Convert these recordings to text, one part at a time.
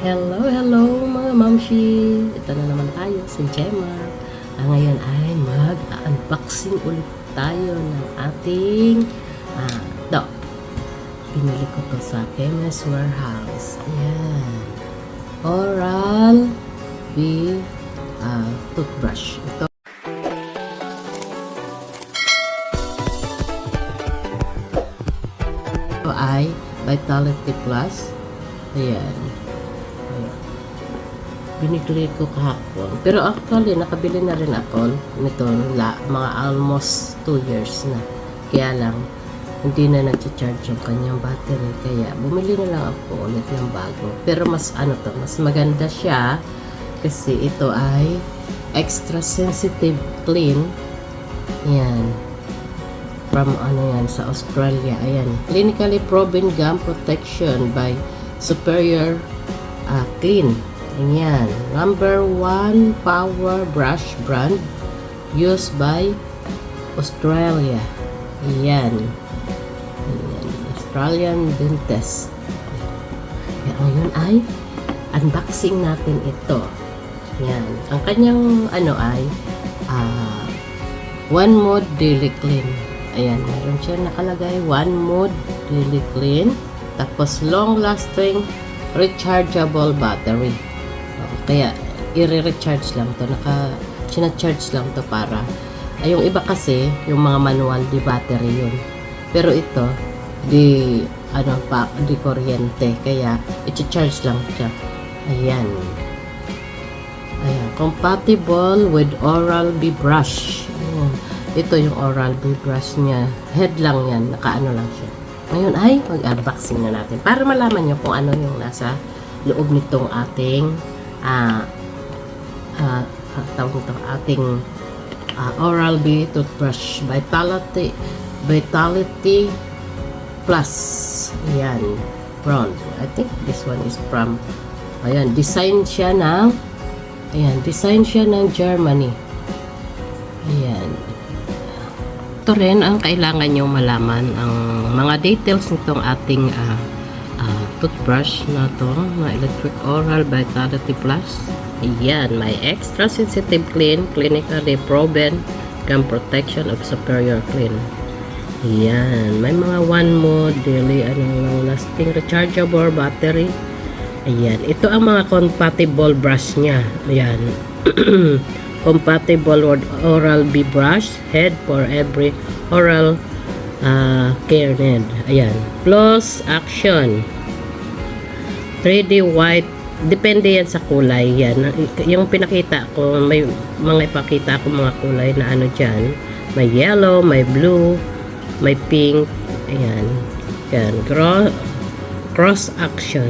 Hello, hello mga mamshi! Ito na naman tayo, si Gemma. Ngayon ay mag-unboxing ulit tayo ng ating ito. Binili ko to sa Chemist Warehouse. Ayan. Oral-B toothbrush. Ito ay Vitality Plus. Ayan. Binigli ko kahapon. Pero actually, nakabili na rin ako nito mga almost 2 years na. Kaya lang, hindi na nag-charge yung kanyang battery. Kaya, bumili na lang ako ulit ng bago. Pero mas mas maganda siya kasi ito ay extra sensitive clean. Yan. From sa Australia. Ayan. Clinically proven gum protection by Superior Clean. Ayan. Number 1 power brush brand used by Australia. Ayan. Australian dentist. Ngayon ay unboxing natin ito. Ayan. Ang kanyang ay one mode daily clean. Ayan. Meron siya nakalagay one mode daily clean. Tapos long lasting rechargeable battery. Kaya, i-recharge lang to. Sina-charge lang to para. Yung iba kasi, yung mga manual, di battery yun. Pero ito, di kuryente. Kaya, i-charge lang siya. Ayan. Ayan. Compatible with Oral-B brush. Ayan. Ito yung Oral-B brush niya. Head lang yan. Nakaano lang siya. Ngayon ay, mag-unboxing na natin. Para malaman nyo kung ano yung nasa loob nitong ating Oral-B toothbrush Vitality Plus. Ayan, brown. I think this one is from design siya ng Germany. Ayan. Ito rin ang kailangan nyo malaman, ang mga details nitong ating toothbrush na to, na Electric Oral Vitality Plus. Ayan, may extra sensitive clean, clinically proven gum protection of Superior Clean. Ayan, may mga one mode daily long lasting rechargeable battery. Ayan, ito ang mga compatible brush niya. Ayan. Compatible with Oral-B brush head for every oral care need. Ayan, plus action 3D white, depende yan sa kulay. Yan, yung pinakita ko, may mga ipakita ko mga kulay na dyan, may yellow, may blue, may pink. Ayan, yan, cross action.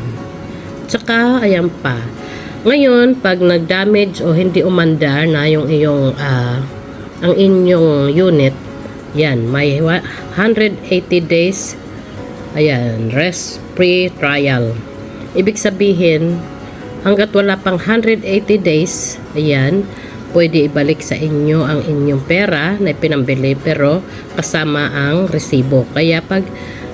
Tsaka ayan pa, ngayon pag nag-damage o hindi umandar na yung ang inyong unit, yan, may 180 days rest free trial. Ibig sabihin, hanggat wala pang 180 days, ayan, pwede ibalik sa inyo ang inyong pera na pinambili, pero kasama ang resibo. Kaya pag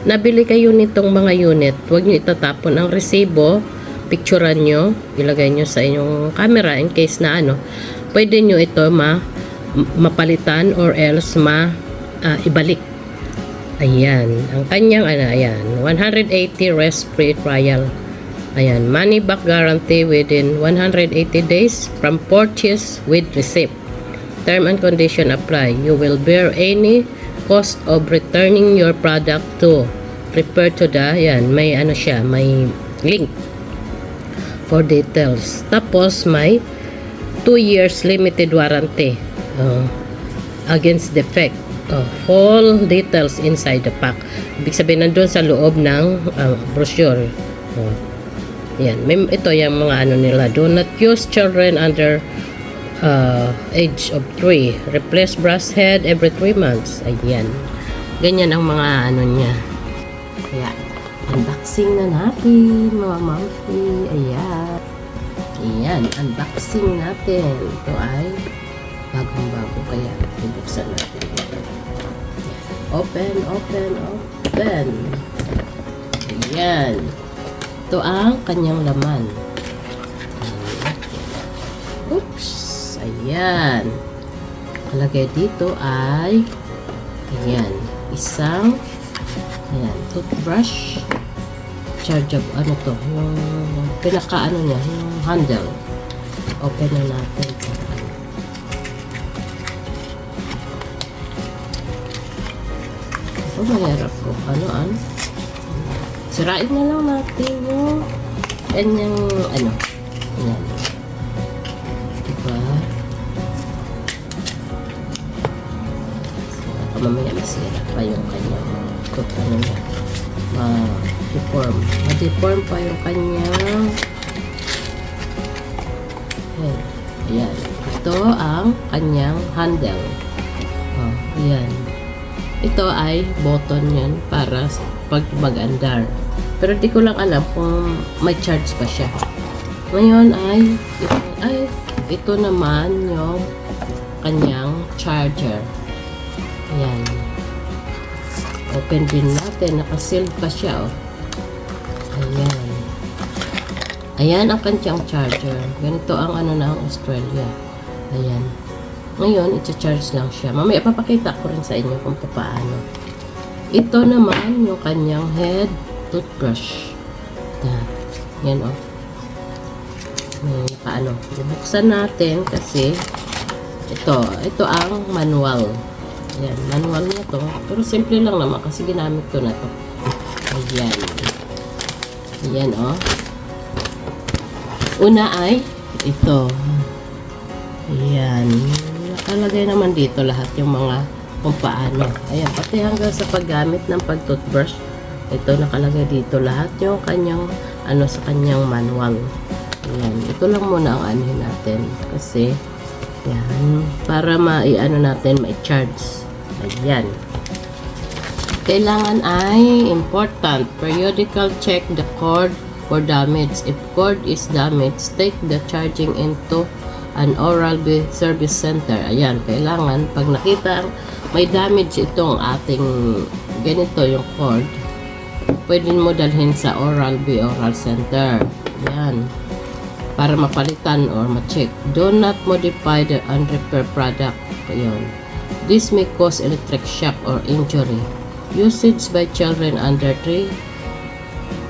nabili kayo nitong mga unit, huwag nyo itatapon ang resibo, picturean nyo, ilagay nyo sa inyong camera in case na pwede nyo ito mapalitan or else ibalik. Ayan, ang kanyang 180 rest free trial. Ayan, money back guarantee within 180 days from purchase with receipt. Term and condition apply. You will bear any cost of returning your product to. Refer to may may link for details. Tapos may 2 years limited warranty against defect. Full details inside the pack. Ibig sabihin, nandun sa loob ng brochure. Yan, ito yung mga nila. Do not use children under age of 3. Replace brush head every 3 months. Ayan. Ganyan ang mga niya. Kaya, unboxing na natin, mga mamsi. Ayan. Ayan, unboxing natin. Ito ay bagong-bago. Kaya, bubuksan natin. Open. Ayan. Ito ang kanyang laman. Ayan. Kalagay dito ay ayan, isang ayan, toothbrush. Chargeable, ano to? Yung pinaka ano niya, yung handle. Open na natin. Ito, mahirap ko. Ano? Sirain na lang natin yung kanyang, ano, ayan. Diba? Baka mamaya masira pa yung kanyang ano niya. Ma-deform pa yung kanyang head. Ayan. Ito ang kanyang handle. Oh, ayan. Ito ay button yan para pag mag-andar. Pero di ko lang alam kung may charge pa siya. Ngayon ito naman yung kanyang charger. Ayan. Open din natin. Nakasealed pa siya, oh. Ayan. Ayan ang kanyang charger. Ganito ang ano ng Australia. Ayan. Ngayon, i-charge lang siya. Mamaya papakita ko rin sa inyo kung paano. Ito naman yung kanyang head toothbrush. Yan, oh. Paano? Bubuksan natin kasi ito ang manual. Ayan, manual na to. Pero simple lang naman kasi ginamit ko na to. Ayan. Ayan, oh. Una ay ito. Ayan. Nakalagay naman dito lahat yung mga kung paano. Ayan, pati hanggang sa paggamit ng pag-toothbrush. Ito, nakalagay dito lahat yung kanyang, ano, sa kanyang manual. Ayan. Ito lang muna ang anuhin natin. Kasi, yan, para ma-i-ano natin, ma-charge. Ayan. Kailangan ay important. Periodical check the cord for damage. If cord is damaged, take the charging into an Oral-B service center. Ayan, kailangan pag nakita may damage itong ating ganito yung cord, pwede mo dalhin sa Oral-B Oral Center. Ayan, para mapalitan or ma-check. Do not modify the unrepaired product. Ayan. This may cause electric shock or injury. Usage by children under 3.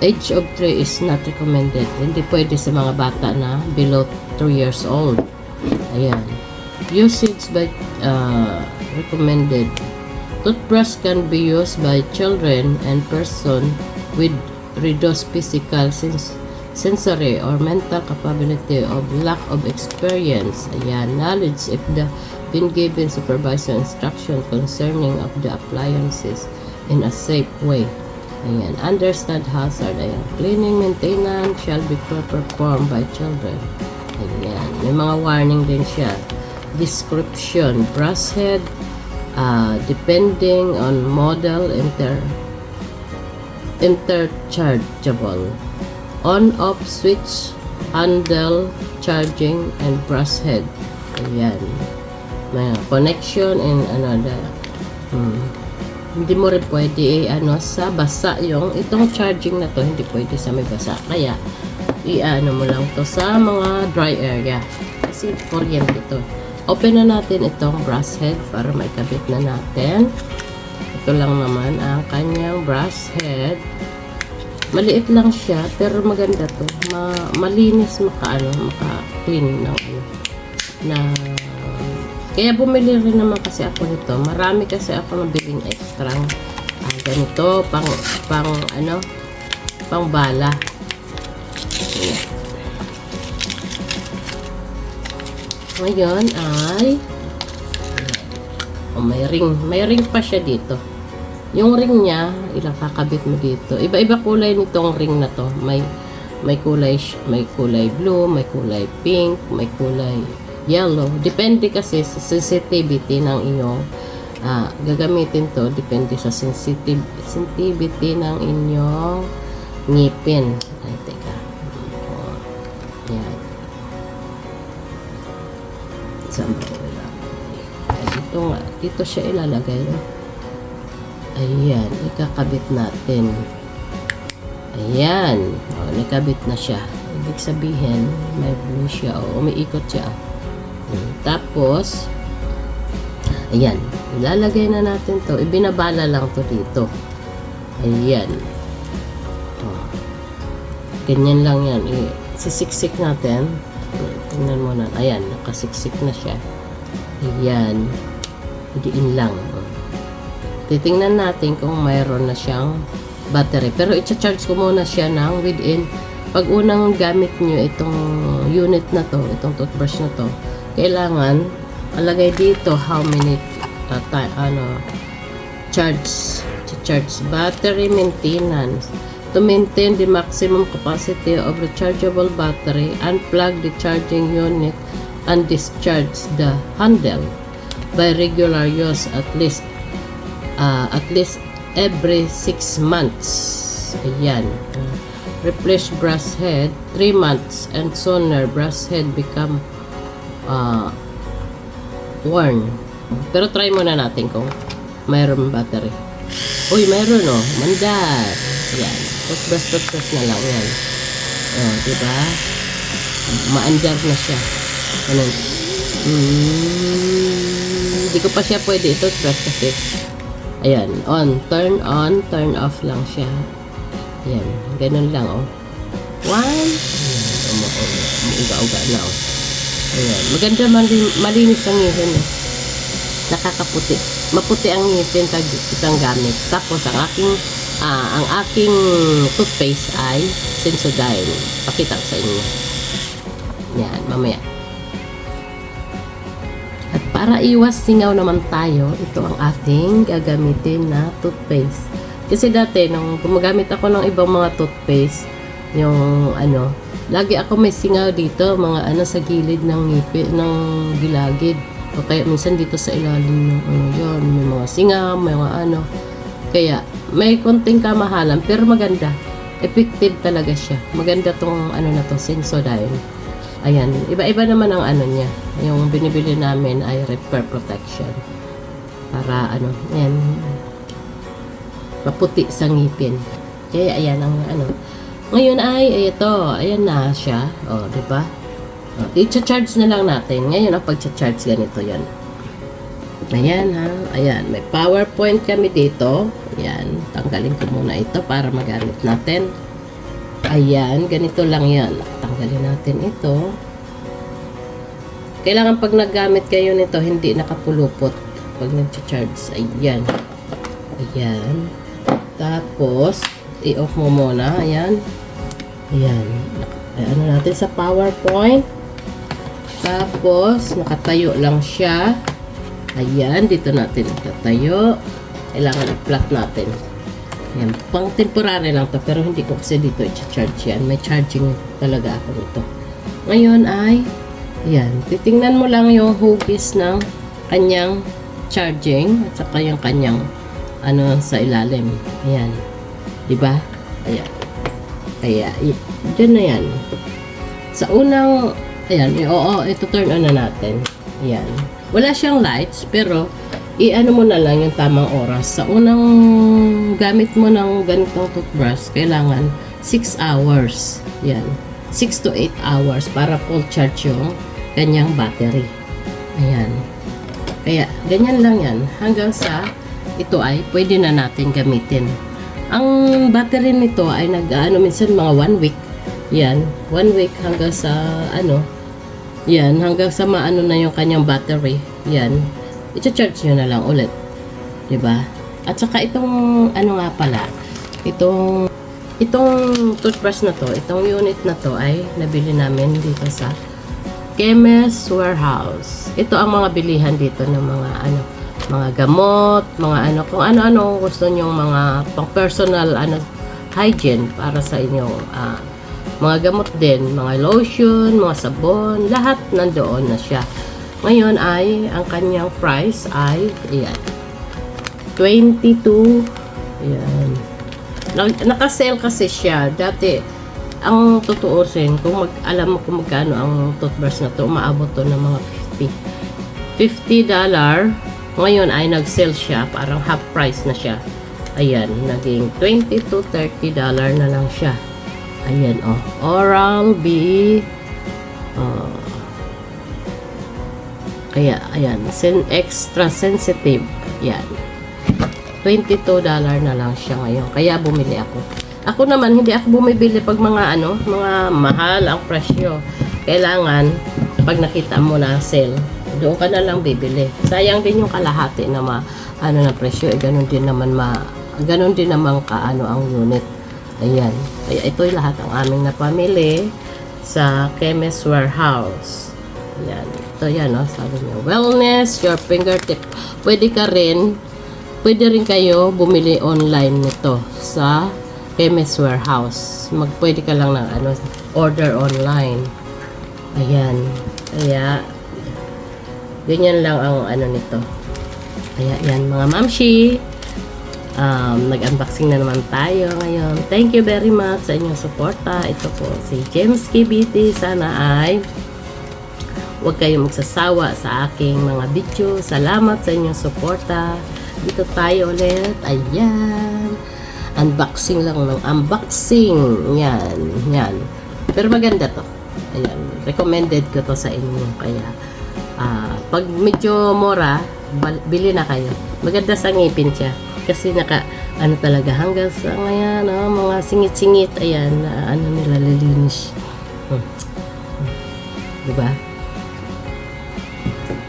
Age of 3 is not recommended. Hindi pwede sa mga bata na below 3 years old. Ayan. Usage by recommended. Toothbrush can be used by children and person with reduced physical sensory or mental capability of lack of experience. Ayan. Knowledge if the been given supervisor instruction concerning of the appliances in a safe way. Ayan. Understand hazard. Ayan. Cleaning maintenance shall be performed by children. Ayan. May mga warning din siya. Description. Brass head. Depending on model, interchangeable. On-off switch, handle, charging, and brass head. Ayan. May connection and another. Hindi mo rin pwede sa basa yung itong charging na to, hindi pwede sa may basa. Kaya i-ano mo lang to sa mga dry area kasi kuryente to. Open na natin itong brass head para maikabit na natin. Ito lang naman ang kanyang brass head. Maliit lang siya pero maganda to. Malinis, maka-clean na kaya bumili rin naman kasi ako nito. Marami kasi ako nabiling extra ganito pang bala. Ngayon ay may ring pa siya dito. Yung ring niya, kakabit mo dito. Iba-iba kulay nitong ring na to. May kulay blue, may kulay pink, may kulay yellow. Depende kasi sa sensitivity ng iyong gagamitin to. Depende sa sensitivity ng inyong ngipin. Ay, teka. Yan. Dito siya ilalagay. Ayan, ikakabit natin. Ayan. Nakabit na siya. Ibig sabihin, may blue siya. Umiikot siya. Tapos, ayan, ilalagay na natin to. Ibinabala lang to dito. Ayan. Ganyan lang yan. Sisiksik natin. Tingnan mo na. Ayan, nakasiksik na siya. Ayan. Hidiin lang. Titingnan natin kung mayroon na siyang battery. Pero i-charge ko muna siya ng within. Pag unang gamit nyo itong unit na to, itong toothbrush na to, kailangan alagay dito how many charge battery maintenance. To maintain the maximum capacity of rechargeable battery, unplug the charging unit and discharge the handle by regular use at least every 6 months. Ayan. Replace brass head 3 months and sooner brass head become worn. Pero try muna natin kung mayroon battery. Uy, mayroon oh. Mandar. Ayan. Toothbrush na lang yan. Oh, diba? Maandar na siya. Ano? Hindi ko pa siya pwede i-toothbrush kasi ayan. Turn on, turn off lang siya. Ayan. Ganun lang oh. 1. Ayan. Umuuga-uga na oh. Ayan. Maganda malinis ang ngipin eh. Nakakaputi. Maputi ang ngipin pag itang gamit. Tapos ang aking toothpaste ay Sensodyne. Pakita ko sa inyo. Yan, mamaya. At para iwas singaw naman tayo, ito ang ating gagamitin na toothpaste. Kasi dati, nung gumagamit ako ng ibang mga toothpaste, yung lagi ako may singaw dito, mga sa gilid ng ngipin, ng gilagid. O kaya minsan dito sa ilalim ng yun, may mga singaw, may mga Kaya, may konting kamahalan, pero maganda. Effective talaga siya. Maganda tong na to, Sensodyne. Ayan, iba-iba naman ang niya. Yung binibili namin ay repair protection. Para ayan, maputi sa ngipin. Kaya ayan ang Ngayon ay ito, ayan na siya. O, di ba? I-charge na lang natin. Ngayon ang pag-charge ganito yan. Ayan ha. Ayan. May PowerPoint kami dito. Ayan. Tanggalin ko muna ito para magamit natin. Ayan. Ganito lang yan. Tanggalin natin ito. Kailangan pag naggamit kayo nito, hindi nakapulupot. Pag nag-charge. Ayan. Ayan. Tapos, i-off mo muna. Ayan. Ayan. Ano natin sa PowerPoint. Tapos, nakatayo lang siya. Ayan, dito natin itatayo. Kailangan i-flat natin. Ayan, pang temporary lang to pero hindi ko kasi dito i-charge yan. May charging talaga ako dito. Ngayon ay, ayan, titingnan mo lang yung hugis ng kanyang charging at saka yung kanyang sa ilalim. Ayan. Diba? Ayan. Kaya, dyan na yan. Sa unang, ayan, ito turn on na natin. Ayan. Wala siyang lights, pero mo na lang yung tamang oras. Sa unang gamit mo ng ganitong toothbrush, kailangan 6 hours. Yan. 6 to 8 hours para full charge yung kanyang battery. Ayan. Kaya, ganyan lang yan. Hanggang sa ito ay pwede na natin gamitin. Ang battery nito ay minsan mga 1 week. Yan. 1 week hanggang sa yan, hanggang sa maano na yung kanyang battery. Yan. I-charge nyo na lang ulit. 'Di ba? At saka itong nga pala, itong toothbrush na to, itong unit na to ay nabili namin dito sa Chemist Warehouse. Ito ang mga bilihan dito ng mga mga gamot, mga kung ano-ano gusto nyong mga pang personal hygiene para sa inyong mga gamot din, mga lotion, mga sabon, lahat nandoon na siya. Ngayon ay, ang kanyang price ay, ayan, 22, ayan. Naka-sale kasi siya. Dati, ang tutuusin, kung alam mo kung magkano ang toothbrush na to, umaabot to ng mga $50. Ngayon ay nag-sale siya, parang half price na siya. Ayan, naging $20 to $30 na lang siya. Ayan, Oral-B Kaya, ayan, extra sensitive. Ayan. $22 na lang siya ngayon. Kaya bumili ako. Ako naman, hindi ako bumibili pag mga mga mahal ang presyo. Kailangan, pag nakita mo na sale, doon ka na lang bibili. Sayang din yung kalahati na na presyo. Ganun din naman ang unit. Ayan. Kaya ito yung lahat ang aming napamili sa Chemist Warehouse. Ayan. Ito yan, sabi niya, wellness, your fingertip. Pwede rin kayo bumili online nito sa Chemist Warehouse. Pwede ka lang ng order online. Ayan. Kaya, ganyan lang ang nito. Kaya, yan mga mamshi. Nag-unboxing na naman tayo ngayon. Thank you very much sa inyong suporta. Ito po si James KBT. Sana ay huwag kayong magsasawa sa aking mga video. Salamat sa inyong suporta. Dito tayo ulit. Ayan. Unboxing lang ng unboxing. Yan. Pero maganda to. Ayan. Recommended ko to sa inyo. Kaya, pag medyo mura, bili na kayo. Maganda sa ngipin siya. Kasi talaga hanggang sa ngayon, mga singit-singit. Ayan, nila lilinis. Diba?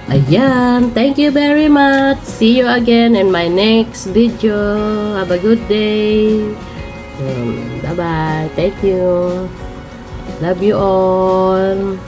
Ayan, thank you very much. See you again in my next video. Have a good day. Bye-bye. Thank you. Love you all.